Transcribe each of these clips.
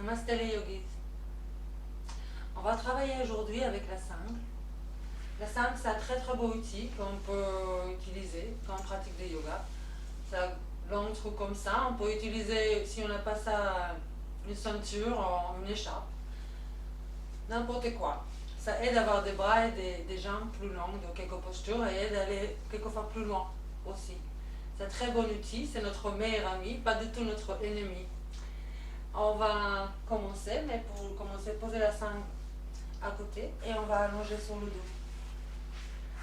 Namasté les yogis. On va travailler aujourd'hui avec la sangle. La sangle, c'est un très très beau outil qu'on peut utiliser quand on pratique le yoga. C'est un long trou comme ça. On peut utiliser, si on n'a pas ça, une ceinture ou une écharpe. N'importe quoi. Ça aide à avoir des bras et des jambes plus longues dans quelques postures et aide à aller quelquefois plus loin aussi. C'est un très bon outil, c'est notre meilleur ami, pas du tout notre ennemi. On va commencer, mais pour commencer, poser la sangle à côté et on va allonger sur le dos.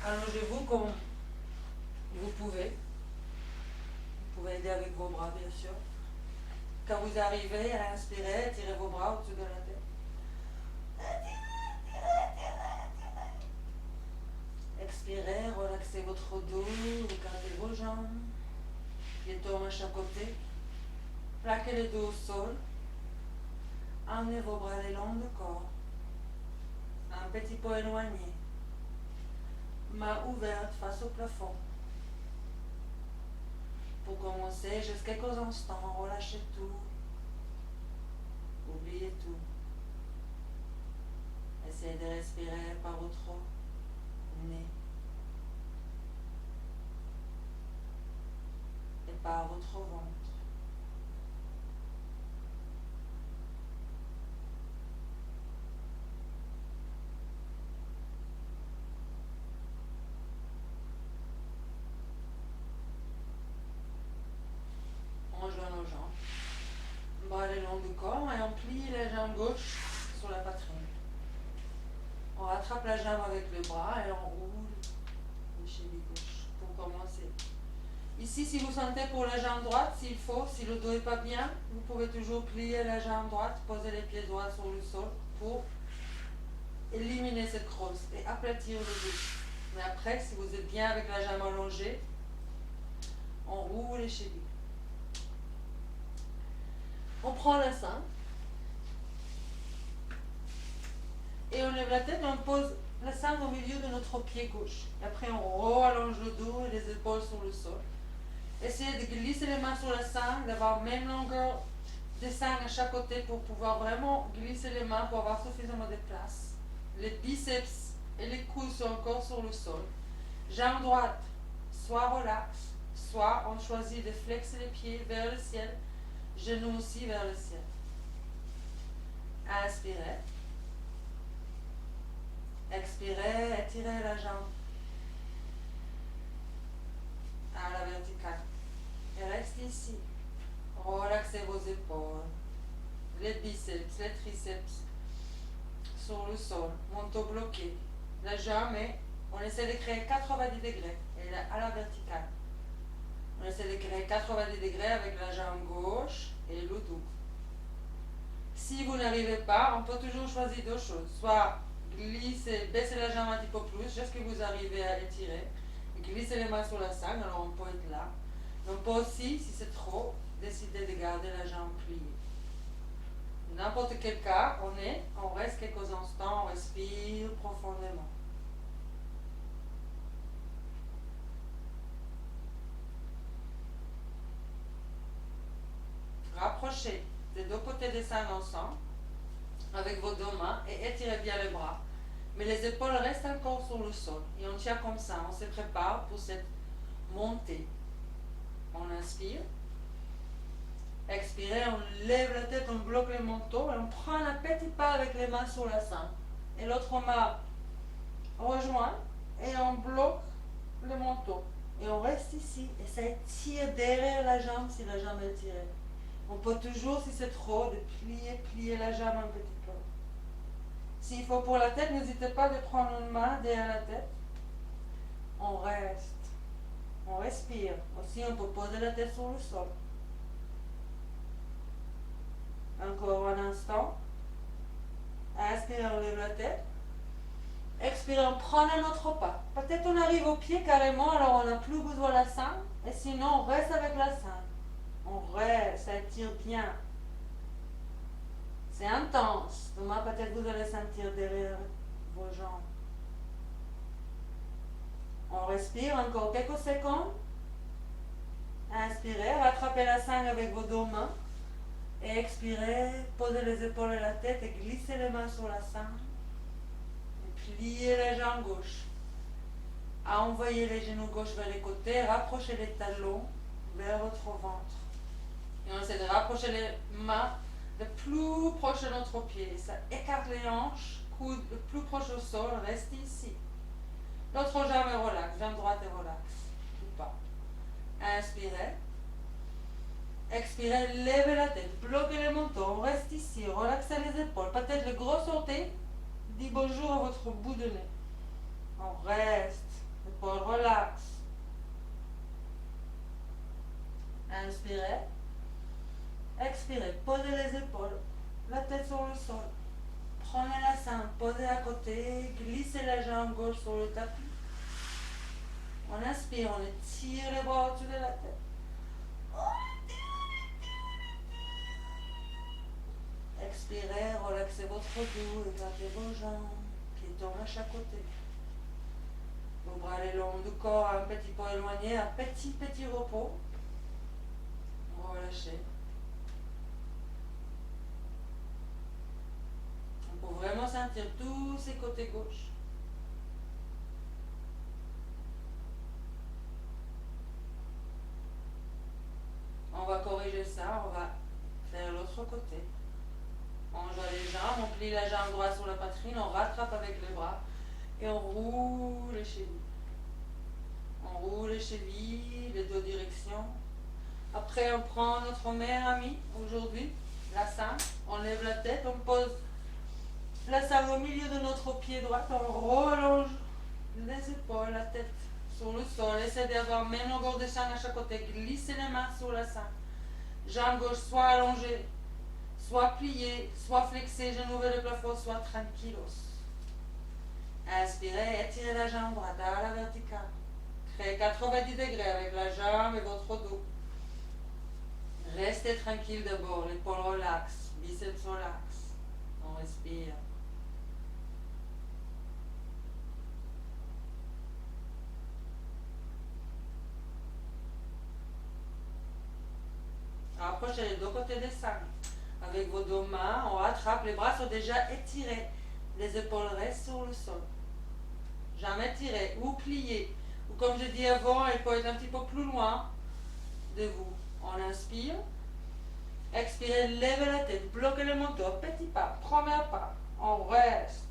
Allongez-vous comme vous pouvez. Vous pouvez aider avec vos bras, bien sûr. Quand vous arrivez à inspirer, tirez vos bras au-dessus de la tête. Expirez, relaxez votre dos, regardez vos jambes, pieds tombent à chaque côté. Plaquez le dos au sol. Emmenez vos bras le long du corps. Un petit peu éloigné. Main ouverte face au plafond. Pour commencer, juste quelques instants, relâchez tout. Oubliez tout. Essayez de respirer par votre nez et par votre ventre. On joint nos jambes. Bras le long du corps et on plie la jambe gauche sur la poitrine. On rattrape la jambe avec le bras et on roule le cheville gauche pour commencer. Ici, si vous sentez pour la jambe droite, s'il faut, si le dos n'est pas bien, vous pouvez toujours plier la jambe droite, poser les pieds droits sur le sol pour éliminer cette crosse et aplatir le dos. Mais après, si vous êtes bien avec la jambe allongée, on roule les chevilles. On prend la sangle et on lève la tête et on pose la sangle au milieu de notre pied gauche. Et après, on allonge le dos et les épaules sur le sol. Essayez de glisser les mains sur la sangle, d'avoir même longueur des sangles à chaque côté pour pouvoir vraiment glisser les mains pour avoir suffisamment de place. Les biceps et les coudes sont encore sur le sol. Jambe droite, soit relax, soit on choisit de flexer les pieds vers le ciel, genoux aussi vers le ciel. Inspirez. Expirez, étirez la jambe à la verticale. Et restez ici. Relaxez vos épaules, les biceps, les triceps sur le sol, menton bloqué. La jambe, on essaie de créer 90 degrés et à la verticale. On essaie de créer 90 degrés avec la jambe gauche et le dos. Si vous n'arrivez pas, on peut toujours choisir deux choses. Soit glisser, baisser la jambe un petit peu plus, jusqu'à ce que vous arrivez à étirer. Glisser les mains sur la sangle, alors on peut être là. On peut aussi, si c'est trop, décider de garder la jambe pliée. N'importe quel cas, on reste quelques instants, on respire profondément. Rapprochez des deux côtés des sangles ensemble avec vos deux mains et étirez bien les bras. Mais les épaules restent encore sur le sol et on tient comme ça, on se prépare pour cette montée. On inspire. Expirez, on lève la tête, on bloque le menton et on prend un petit pas avec les mains sur la sangle. Et l'autre main rejoint et on bloque le menton. Et on reste ici et ça étire derrière la jambe si la jambe est tirée. On peut toujours, si c'est trop, de plier la jambe un petit peu. S'il faut pour la tête, n'hésitez pas de prendre une main derrière la tête. On reste. On respire. Aussi, on peut poser la tête sur le sol. Encore un instant. Inspirez, on lève la tête. Expirez, on prend un autre pas. Peut-être on arrive au pied carrément, alors on n'a plus besoin de la sangle. Et sinon, on reste avec la sangle. On reste, ça tire bien. C'est intense. Demain, peut-être vous allez sentir derrière vos jambes. On respire encore quelques secondes. Inspirez, rattrapez la sangle avec vos deux mains. Et expirez, posez les épaules et la tête et glissez les mains sur la sangle. Et pliez la jambe gauche. Envoyez les genoux gauche vers les côtés, rapprochez les talons vers votre ventre. Et on essaie de rapprocher les mains le plus proche de notre pied. Ça écarte les hanches, coude le plus proche au sol, restez ici. L'autre jambe est relaxe, jambe droite est relaxe. Ou pas. Inspirez. Expirez, levez la tête, bloquez les mentons, reste ici, relaxez les épaules. Peut-être le gros sortez, dis bonjour à votre bout de nez. On reste, épaules relax. Inspirez. Expirez, posez les épaules, la tête sur le sol. Prenez la sangle, posez à côté, glissez la jambe gauche sur le tapis. On inspire, on étire les bras au-dessus de la tête. Expirez, relaxez votre dos, écartez vos jambes, pieds tombent à chaque côté. Vos bras les longs du corps, un petit peu éloigné, un petit repos. Relâchez. On peut vraiment sentir tous ces côtés gauche. On va corriger ça, on va faire l'autre côté. On joue les jambes, on plie la jambe droite sur la poitrine, on rattrape avec les bras et on roule les chevilles. On roule les chevilles, les deux directions. Après, on prend notre meilleur ami aujourd'hui, la sangle. On lève la tête, on pose la sangle au milieu de notre pied droit, on relonge les épaules, la tête sur le sol. Essayez d'avoir même au bord de sangle à chaque côté. Glissez les mains sur la sangle. Jambe gauche soit allongée, soit pliée, soit flexée, genoux vers le plafond, soit tranquillos. Inspirez, étirez la jambe droite à la verticale. Créez 90 degrés avec la jambe et votre dos. Restez tranquille d'abord, l'épaule relaxe, biceps relax. On respire. Approchez les deux côtés des sangles. Avec vos deux mains, on rattrape, les bras sont déjà étirés. Les épaules restent sur le sol. Jambes étirées ou pliées. Ou comme je dis avant, elle peut être un petit peu plus loin de vous. On inspire. Expirez, levez la tête, bloquez le menton, petit pas, premier pas. On reste.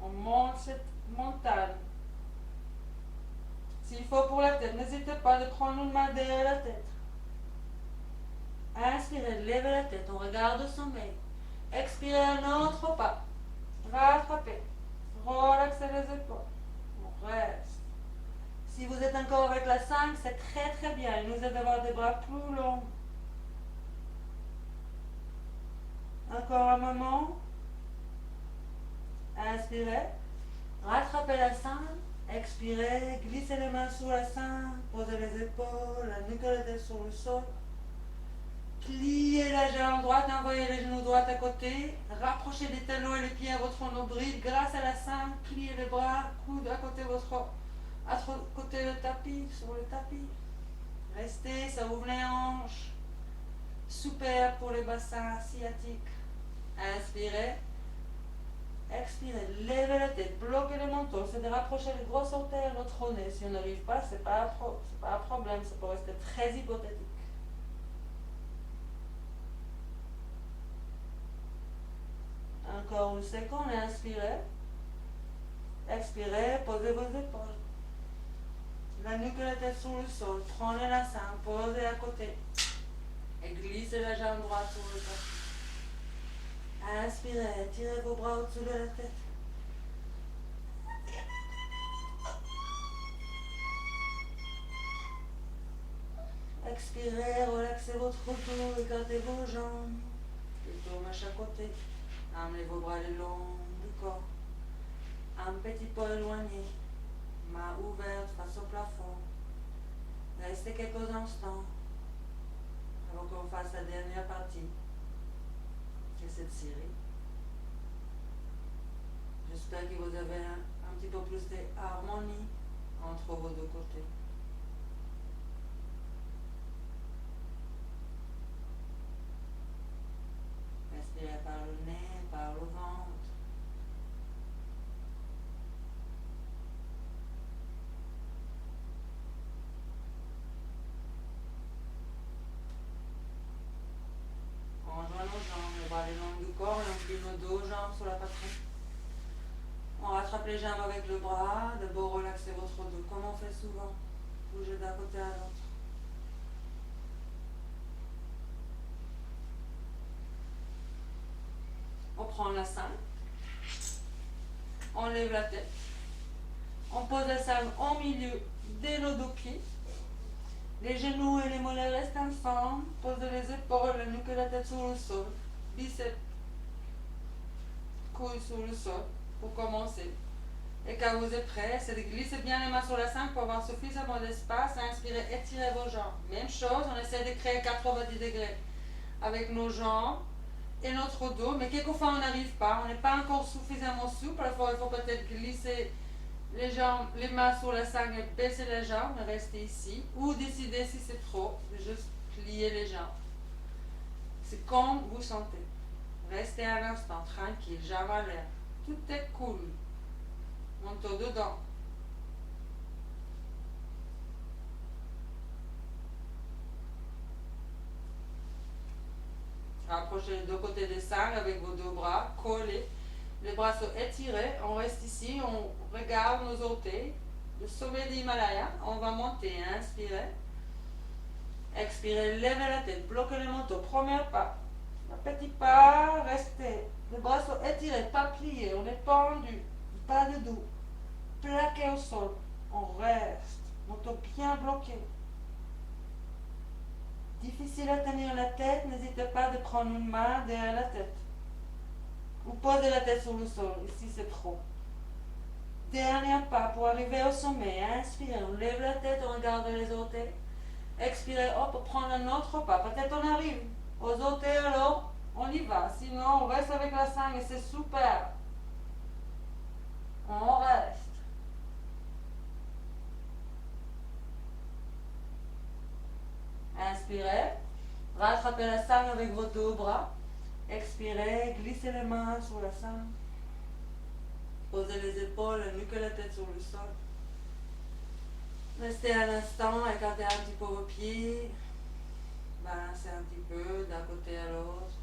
On monte cette montagne. S'il faut pour la tête, n'hésitez pas de prendre une main derrière la tête. Inspirez, levez la tête, on regarde au sommeil. Expirez un autre pas. Rattrapez. Relaxez les épaules. On reste. Si vous êtes encore avec la sangle, c'est très très bien. Il nous aide d'avoir des bras plus longs. Encore un moment. Inspirez. Rattrapez la sangle. Expirez. Glissez les mains sous la sangle. Posez les épaules, la nuque et la tête sur le sol. Pliez la jambe droite, envoyez les genoux droits à côté. Rapprochez les talons et les pieds à votre nombril. Grâce à la sangle, pliez les bras, coude à côté le tapis, sur le tapis. Restez, ça ouvre les hanches. Super pour les bassins sciatiques. Inspirez. Expirez, levez la tête, bloquez le menton. C'est de rapprocher les gros orteils à notre nez. Si on n'arrive pas, c'est pas un problème. Ça peut rester très hypothétique. Encore une seconde, inspirez. Expirez, posez vos épaules. La nuque et la tête sur le sol. Prenez la sangle, posez à côté. Et glissez la jambe droite sur le tapis. Inspirez, tirez vos bras au-dessus de la tête. Expirez, relaxez votre dos, écartez vos jambes. Et tournez à chaque côté. Amenez vos bras le long du corps. Un petit peu éloigné. Main ouverte face au plafond. Restez quelques instants avant qu'on fasse la dernière partie de cette série. J'espère que vous avez un petit peu plus d'harmonie entre vos deux côtés. rattrape les jambes avec le bras. D'abord, relaxez votre dos, comme on fait souvent. Bougez d'un côté à l'autre. On prend la sangle. On lève la tête. On pose la sangle au milieu de nos deux pieds. Les genoux et les mollets restent ensemble. Posez les épaules, la nuque et la tête sur le sol. Biceps, couilles sur le sol pour commencer. Et quand vous êtes prêt, c'est de glisser bien les mains sur la sangle pour avoir suffisamment d'espace. Inspirez, étirez vos jambes. Même chose, on essaie de créer 90 degrés avec nos jambes et notre dos. Mais quelquefois, on n'arrive pas. On n'est pas encore suffisamment souple. Il faut peut-être glisser les jambes, les mains sur la sangle et baisser les jambes, rester ici. Ou décider si c'est trop, de juste plier les jambes. C'est comme vous sentez. Restez un instant, tranquille, jambes à l'air. Tout est cool. Manteau dedans. Rapprochez les deux côtés des sangles avec vos deux bras, collés. Les bras sont étirés. On reste ici, on regarde nos orteils. Le sommet de l'Himalaya, on va monter. Inspirez. Expirez, levez la tête, bloquez le manteau. Premier pas. Un petit pas, restez. Les bras sont étirés, pas pliés. On est pendu. Pas de dos. Plaqué au sol. On reste. Manteau bien bloqué. Difficile à tenir la tête, n'hésitez pas de prendre une main derrière la tête. Ou posez la tête sur le sol, ici c'est trop. Dernier pas pour arriver au sommet. Inspirez, on lève la tête, on regarde les orteils. Expirez, hop, prendre un autre pas. Peut-être on arrive aux orteils, alors on y va. Sinon, on reste avec la sangle et c'est super. On reste. Inspirez, rattrapez la sangle avec vos deux bras. Expirez, glissez les mains sur la sangle. Posez les épaules, la nuque et la tête sur le sol. Restez un instant, écartez un petit peu vos pieds. Balancez un petit peu d'un côté à l'autre.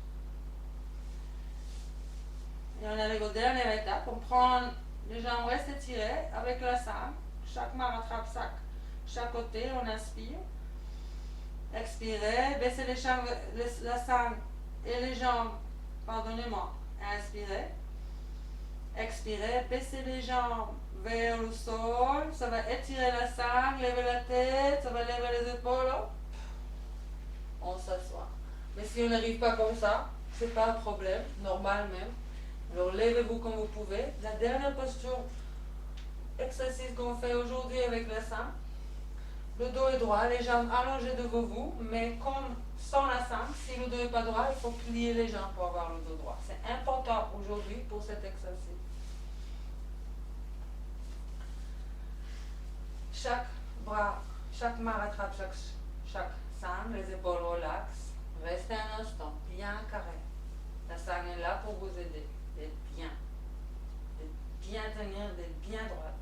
Et on arrive aux dernières étapes. On prend les jambes restent étirées avec la sangle. Chaque main rattrape chaque côté. On inspire. Expirez. Baissez la sangle et les jambes. Pardonnez-moi. Inspirez. Expirez. Baissez les jambes vers le sol. Ça va étirer la sangle. Levez la tête. Ça va lever les épaules. On s'assoit. Mais si on n'arrive pas comme ça, c'est pas un problème. Normal même. Alors levez-vous comme vous pouvez. La dernière posture, exercice qu'on fait aujourd'hui avec la sangle. Le dos est droit, les jambes allongées devant vous, mais comme sans la sangle, si le dos n'est pas droit, il faut plier les jambes pour avoir le dos droit. C'est important aujourd'hui pour cet exercice. Chaque bras, chaque main rattrape chaque sangle, les épaules relaxent. Restez un instant, bien carré. La sangle est là pour vous aider. D'être bien tenir, d'être bien droite.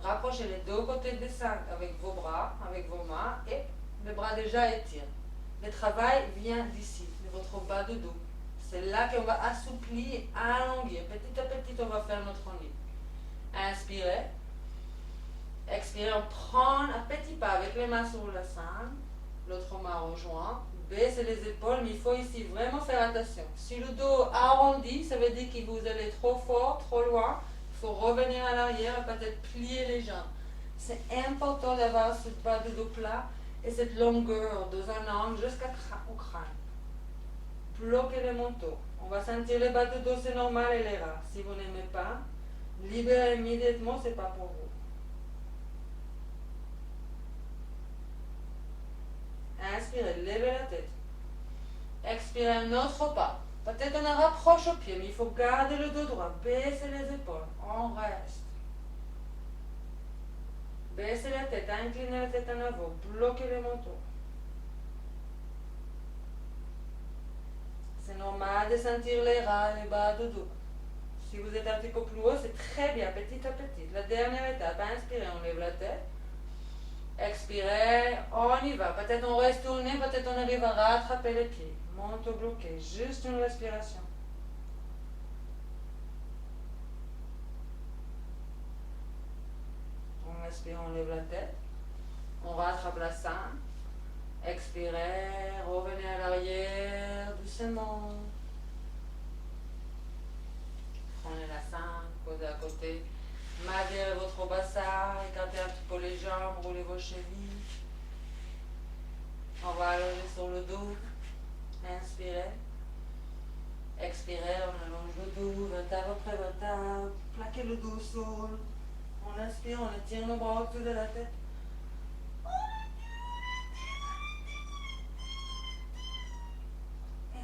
Rapprochez les deux côtés des sangles avec vos bras, avec vos mains et les bras déjà étirés. Le travail vient d'ici, de votre bas de dos. C'est là qu'on va assouplir, allonger. Petit à petit, on va faire notre lit. Inspirez. Expirez, on prend un petit pas avec les mains sur la sangle. L'autre main rejoint. Baissez les épaules, mais il faut ici vraiment faire attention. Si le dos arrondi, ça veut dire que vous allez trop fort, trop loin. Il faut revenir à l'arrière et peut-être plier les jambes. C'est important d'avoir ce bas de dos plat et cette longueur dans un angle jusqu'au crâne. Bloquez le manteau. On va sentir les bas de dos, c'est normal et les rats. Si vous n'aimez pas, libérez immédiatement, c'est pas pour vous. Inspirez, levez la tête. Expirez un autre pas. Peut-être on rapproche au pied, mais il faut garder le dos droit. Baissez les épaules. On reste. Baissez la tête, inclinez la tête en avant. Bloquez le manteau. C'est normal de sentir les rats, les bas de dos. Si vous êtes un petit peu plus haut, c'est très bien, petit à petit. La dernière étape, inspirez, on lève la tête. Expirez, on y va. Peut-être on reste tourné, peut-être on arrive à rattraper les pieds. Monte au bloqué, juste une respiration. On inspire, on lève la tête. On rattrape la sangle. Expirez, revenez à l'arrière doucement. Prenez la sangle, posez à côté. Madérez votre bassin, écartez un petit peu les jambes, roulez vos chevilles. On va allonger sur le dos. Inspirez. Expirez, on allonge le dos, vertèbre après vertèbre. Plaquez le dos au sol. On inspire, on étire nos bras autour de la tête.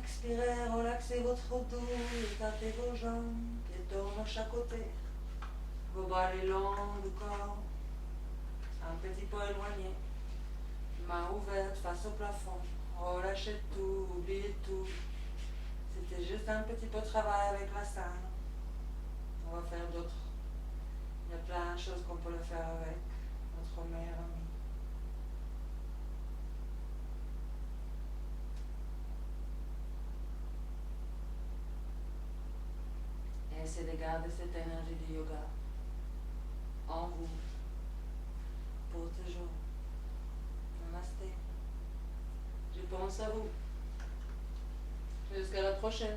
Expirez, relaxez votre dos, écartez vos jambes, pieds tournent à chaque côté. Vos bras les longs du corps, un petit peu éloignés. Mains ouvertes face au plafond. Relâchez tout, oubliez tout. C'était juste un petit peu de travail avec la sangle. On va faire d'autres. Il y a plein de choses qu'on peut le faire avec notre meilleur ami. Et essayez de garder cette énergie du yoga en vous pour toujours. Namasté. Je pense à vous. Jusqu'à la prochaine.